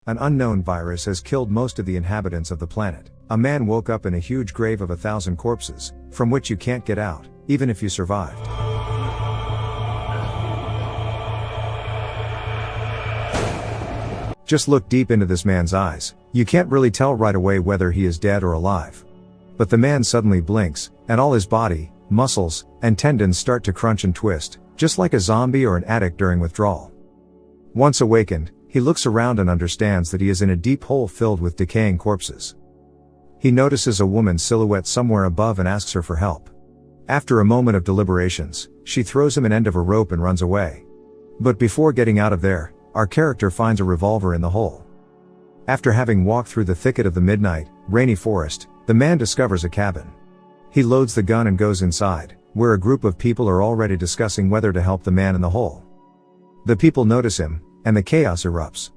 An unknown virus has killed most of the inhabitants of the planet. A man woke up in a huge grave of 1,000 corpses, from which you can't get out, even if you survived. Just look deep into this man's eyes. You can't really tell right away whether he is dead or alive. But the man suddenly blinks, and all his body, muscles, and tendons start to crunch and twist, just like a zombie or an addict during withdrawal. Once awakened, he looks around and understands that he is in a deep hole filled with decaying corpses. He notices a woman's silhouette somewhere above and asks her for help. After a moment of deliberations, she throws him an end of a rope and runs away. But before getting out of there, our character finds a revolver in the hole. After having walked through the thicket of the midnight, rainy forest, the man discovers a cabin. He loads the gun and goes inside, where a group of people are already discussing whether to help the man in the hole. The people notice him, and the chaos erupts.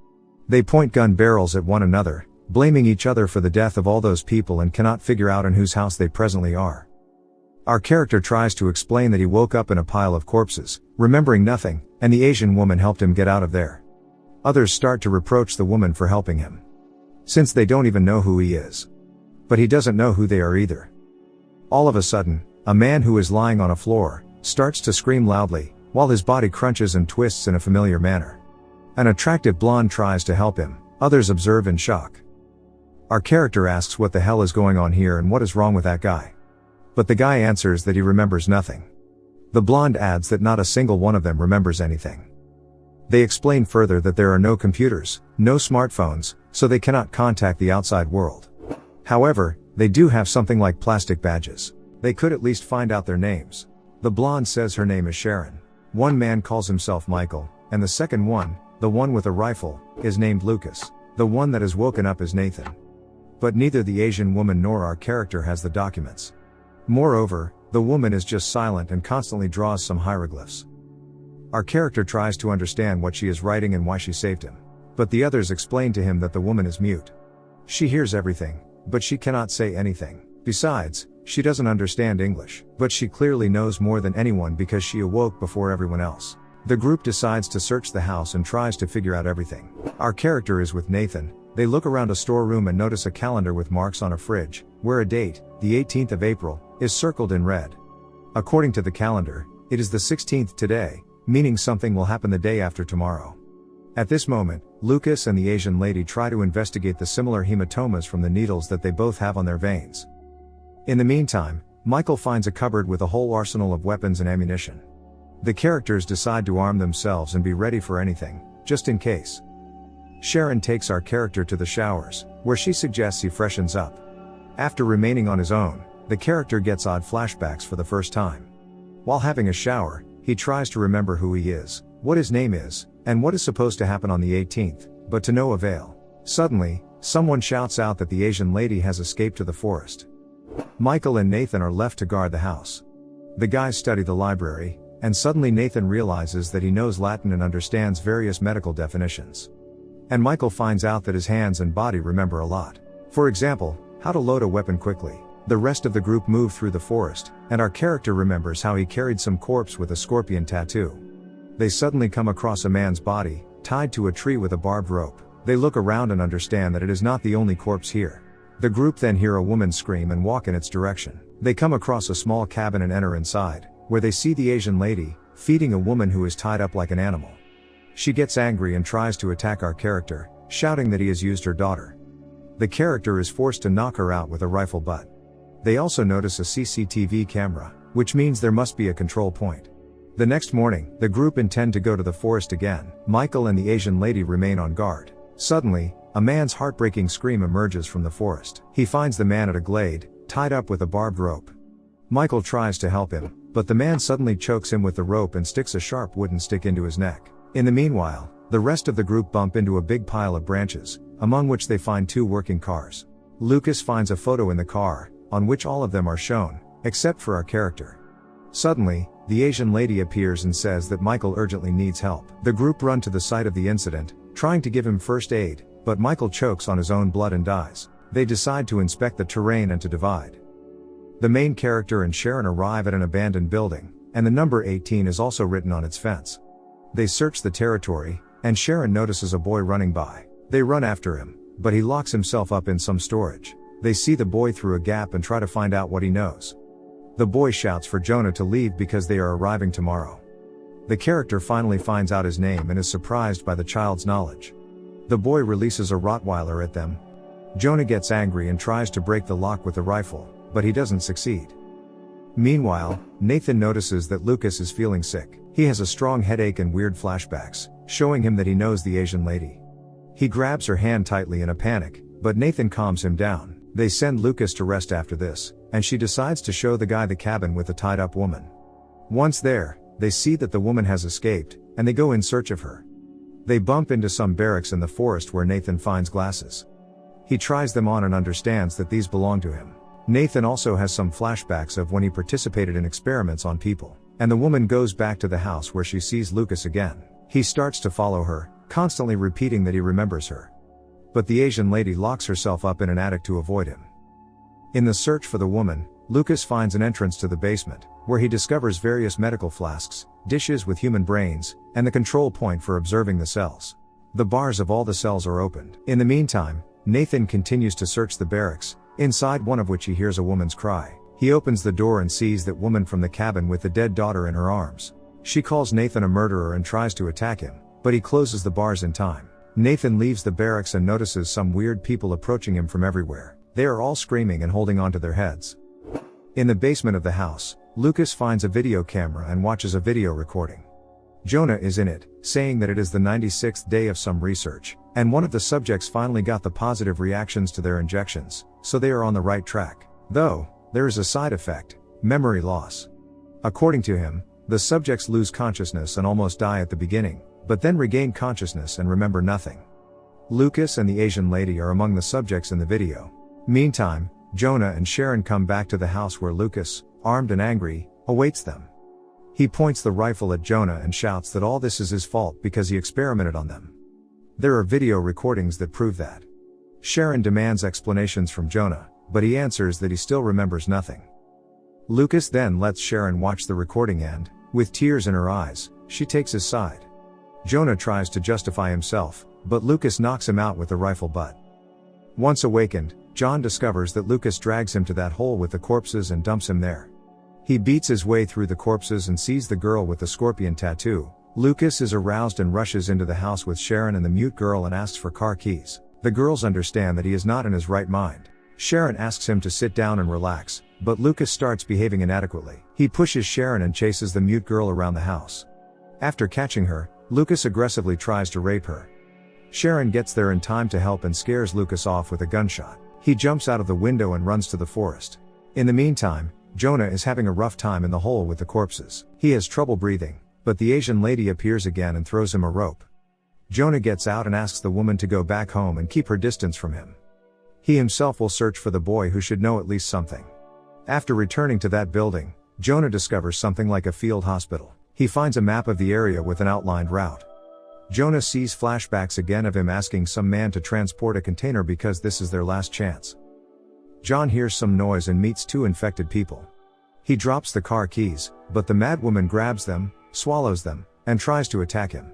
They point gun barrels at one another, blaming each other for the death of all those people and cannot figure out in whose house they presently are. Our character tries to explain that he woke up in a pile of corpses, remembering nothing, and the Asian woman helped him get out of there. Others start to reproach the woman for helping him, since they don't even know who he is. But he doesn't know who they are either. All of a sudden, a man who is lying on a floor starts to scream loudly, while his body crunches and twists in a familiar manner. An attractive blonde tries to help him, others observe in shock. Our character asks what the hell is going on here and what is wrong with that guy. But the guy answers that he remembers nothing. The blonde adds that not a single one of them remembers anything. They explain further that there are no computers, no smartphones, so they cannot contact the outside world. However, they do have something like plastic badges. They could at least find out their names. The blonde says her name is Sharon. One man calls himself Michael, and the second one, the one with a rifle, is named Lucas. The one that has woken up is Nathan. But neither the Asian woman nor our character has the documents. Moreover, the woman is just silent and constantly draws some hieroglyphs. Our character tries to understand what she is writing and why she saved him. But the others explain to him that the woman is mute. She hears everything, but she cannot say anything. Besides, she doesn't understand English, but she clearly knows more than anyone because she awoke before everyone else. The group decides to search the house and tries to figure out everything. Our character is with Nathan. They look around a storeroom and notice a calendar with marks on a fridge, where a date, the 18th of April, is circled in red. According to the calendar, it is the 16th today, meaning something will happen the day after tomorrow. At this moment, Lucas and the Asian lady try to investigate the similar hematomas from the needles that they both have on their veins. In the meantime, Michael finds a cupboard with a whole arsenal of weapons and ammunition. The characters decide to arm themselves and be ready for anything, just in case. Sharon takes our character to the showers, where she suggests he freshens up. After remaining on his own, the character gets odd flashbacks for the first time. While having a shower, he tries to remember who he is, what his name is, and what is supposed to happen on the 18th, but to no avail. Suddenly, someone shouts out that the Asian lady has escaped to the forest. Michael and Nathan are left to guard the house. The guys study the library, and suddenly Nathan realizes that he knows Latin and understands various medical definitions. And Michael finds out that his hands and body remember a lot. For example, how to load a weapon quickly. The rest of the group move through the forest, and our character remembers how he carried some corpse with a scorpion tattoo. They suddenly come across a man's body, tied to a tree with a barbed rope. They look around and understand that it is not the only corpse here. The group then hear a woman scream and walk in its direction. They come across a small cabin and enter inside, where they see the Asian lady, feeding a woman who is tied up like an animal. She gets angry and tries to attack our character, shouting that he has used her daughter. The character is forced to knock her out with a rifle butt. They also notice a CCTV camera, which means there must be a control point. The next morning, the group intend to go to the forest again. Michael and the Asian lady remain on guard. Suddenly, a man's heartbreaking scream emerges from the forest. He finds the man at a glade, tied up with a barbed rope. Michael tries to help him, but the man suddenly chokes him with the rope and sticks a sharp wooden stick into his neck. In the meanwhile, the rest of the group bump into a big pile of branches, among which they find 2 working cars. Lucas finds a photo in the car, on which all of them are shown, except for our character. Suddenly, the Asian lady appears and says that Michael urgently needs help. The group run to the site of the incident, trying to give him first aid, but Michael chokes on his own blood and dies. They decide to inspect the terrain and to divide. The main character and Sharon arrive at an abandoned building, and the number 18 is also written on its fence. They search the territory, and Sharon notices a boy running by. They run after him, but he locks himself up in some storage. They see the boy through a gap and try to find out what he knows. The boy shouts for Jonah to leave because they are arriving tomorrow. The character finally finds out his name and is surprised by the child's knowledge. The boy releases a Rottweiler at them. Jonah gets angry and tries to break the lock with the rifle, but he doesn't succeed. Meanwhile, Nathan notices that Lucas is feeling sick. He has a strong headache and weird flashbacks, showing him that he knows the Asian lady. He grabs her hand tightly in a panic, but Nathan calms him down. They send Lucas to rest after this, and she decides to show the guy the cabin with the tied-up woman. Once there, they see that the woman has escaped, and they go in search of her. They bump into some barracks in the forest where Nathan finds glasses. He tries them on and understands that these belong to him. Nathan also has some flashbacks of when he participated in experiments on people, and the woman goes back to the house where she sees Lucas again. He starts to follow her, constantly repeating that he remembers her. But the Asian lady locks herself up in an attic to avoid him. In the search for the woman, Lucas finds an entrance to the basement, where he discovers various medical flasks, dishes with human brains, and the control point for observing the cells. The bars of all the cells are opened. In the meantime, Nathan continues to search the barracks, inside one of which he hears a woman's cry. He opens the door and sees that woman from the cabin with the dead daughter in her arms. She calls Nathan a murderer and tries to attack him, but he closes the bars in time. Nathan leaves the barracks and notices some weird people approaching him from everywhere. They are all screaming and holding onto their heads. In the basement of the house, Lucas finds a video camera and watches a video recording. Jonah is in it, saying that it is the 96th day of some research, and one of the subjects finally got the positive reactions to their injections, so they are on the right track. Though, there is a side effect: memory loss. According to him, the subjects lose consciousness and almost die at the beginning, but then regain consciousness and remember nothing. Lucas and the Asian lady are among the subjects in the video. Meantime, Jonah and Sharon come back to the house where Lucas, armed and angry, awaits them. He points the rifle at Jonah and shouts that all this is his fault because he experimented on them. There are video recordings that prove that. Sharon demands explanations from Jonah, but he answers that he still remembers nothing. Lucas then lets Sharon watch the recording and, with tears in her eyes, she takes his side. Jonah tries to justify himself, but Lucas knocks him out with the rifle butt. Once awakened, John discovers that Lucas drags him to that hole with the corpses and dumps him there. He beats his way through the corpses and sees the girl with the scorpion tattoo. Lucas is aroused and rushes into the house with Sharon and the mute girl and asks for car keys. The girls understand that he is not in his right mind. Sharon asks him to sit down and relax, but Lucas starts behaving inadequately. He pushes Sharon and chases the mute girl around the house. After catching her, Lucas aggressively tries to rape her. Sharon gets there in time to help and scares Lucas off with a gunshot. He jumps out of the window and runs to the forest. In the meantime, Jonah is having a rough time in the hole with the corpses. He has trouble breathing, but the Asian lady appears again and throws him a rope. Jonah gets out and asks the woman to go back home and keep her distance from him. He himself will search for the boy who should know at least something. After returning to that building, Jonah discovers something like a field hospital. He finds a map of the area with an outlined route. Jonah sees flashbacks again of him asking some man to transport a container because this is their last chance. John hears some noise and meets two infected people. He drops the car keys, but the mad woman grabs them, swallows them, and tries to attack him.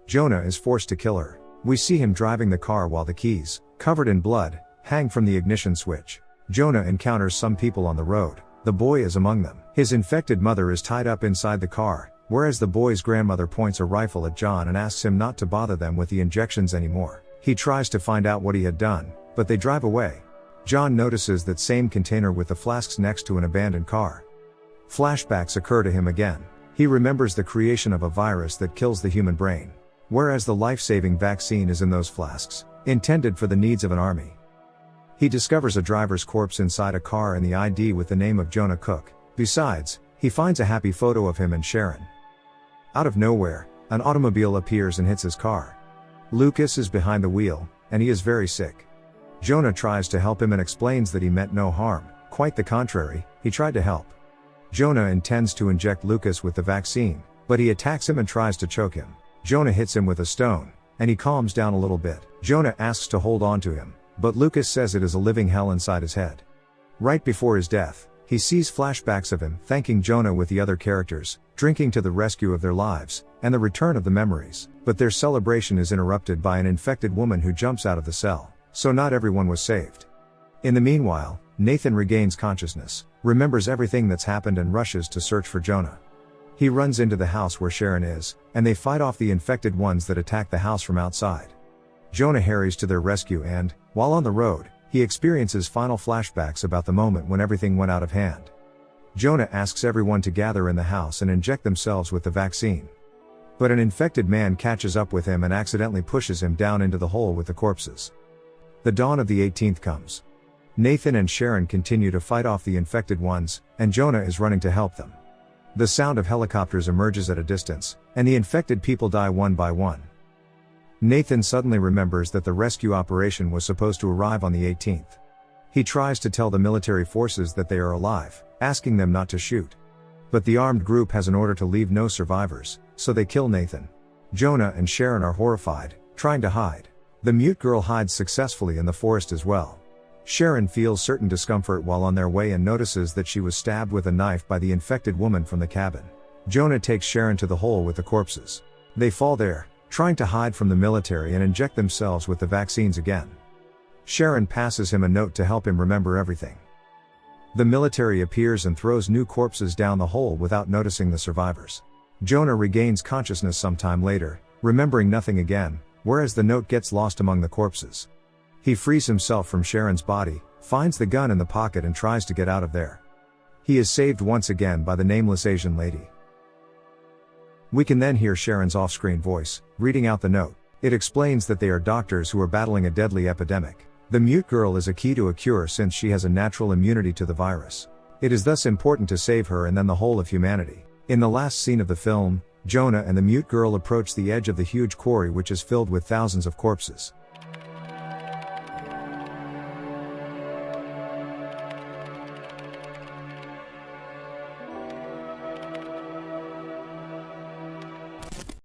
Jonah is forced to kill her. We see him driving the car while the keys, covered in blood, hang from the ignition switch. Jonah encounters some people on the road. The boy is among them. His infected mother is tied up inside the car, whereas the boy's grandmother points a rifle at John and asks him not to bother them with the injections anymore. He tries to find out what he had done, but they drive away. John notices that same container with the flasks next to an abandoned car. Flashbacks occur to him again. He remembers the creation of a virus that kills the human brain, whereas the life-saving vaccine is in those flasks, intended for the needs of an army. He discovers a driver's corpse inside a car and the ID with the name of Jonah Cook. Besides, he finds a happy photo of him and Sharon. Out of nowhere, an automobile appears and hits his car. Lucas is behind the wheel, and he is very sick. Jonah tries to help him and explains that he meant no harm. Quite the contrary, he tried to help. Jonah intends to inject Lucas with the vaccine, but he attacks him and tries to choke him. Jonah hits him with a stone, and he calms down a little bit. Jonah asks to hold on to him, but Lucas says it is a living hell inside his head. Right before his death, he sees flashbacks of him thanking Jonah with the other characters, drinking to the rescue of their lives, and the return of the memories. But their celebration is interrupted by an infected woman who jumps out of the cell, so not everyone was saved. In the meanwhile, Nathan regains consciousness, remembers everything that's happened and rushes to search for Jonah. He runs into the house where Sharon is, and they fight off the infected ones that attack the house from outside. Jonah hurries to their rescue and, while on the road, he experiences final flashbacks about the moment when everything went out of hand. Jonah asks everyone to gather in the house and inject themselves with the vaccine. But an infected man catches up with him and accidentally pushes him down into the hole with the corpses. The dawn of the 18th comes. Nathan and Sharon continue to fight off the infected ones, and Jonah is running to help them. The sound of helicopters emerges at a distance, and the infected people die one by one. Nathan suddenly remembers that the rescue operation was supposed to arrive on the 18th. He tries to tell the military forces that they are alive, asking them not to shoot. But the armed group has an order to leave no survivors, so they kill Nathan. Jonah and Sharon are horrified, trying to hide. The mute girl hides successfully in the forest as well. Sharon feels certain discomfort while on their way and notices that she was stabbed with a knife by the infected woman from the cabin. Jonah takes Sharon to the hole with the corpses. They fall there, trying to hide from the military and inject themselves with the vaccines again. Sharon passes him a note to help him remember everything. The military appears and throws new corpses down the hole without noticing the survivors. Jonah regains consciousness sometime later, remembering nothing again, whereas the note gets lost among the corpses. He frees himself from Sharon's body, finds the gun in the pocket and tries to get out of there. He is saved once again by the nameless Asian lady. We can then hear Sharon's off-screen voice, reading out the note. It explains that they are doctors who are battling a deadly epidemic. The mute girl is a key to a cure since she has a natural immunity to the virus. It is thus important to save her and then the whole of humanity. In the last scene of the film, Jonah and the mute girl approach the edge of the huge quarry which is filled with thousands of corpses.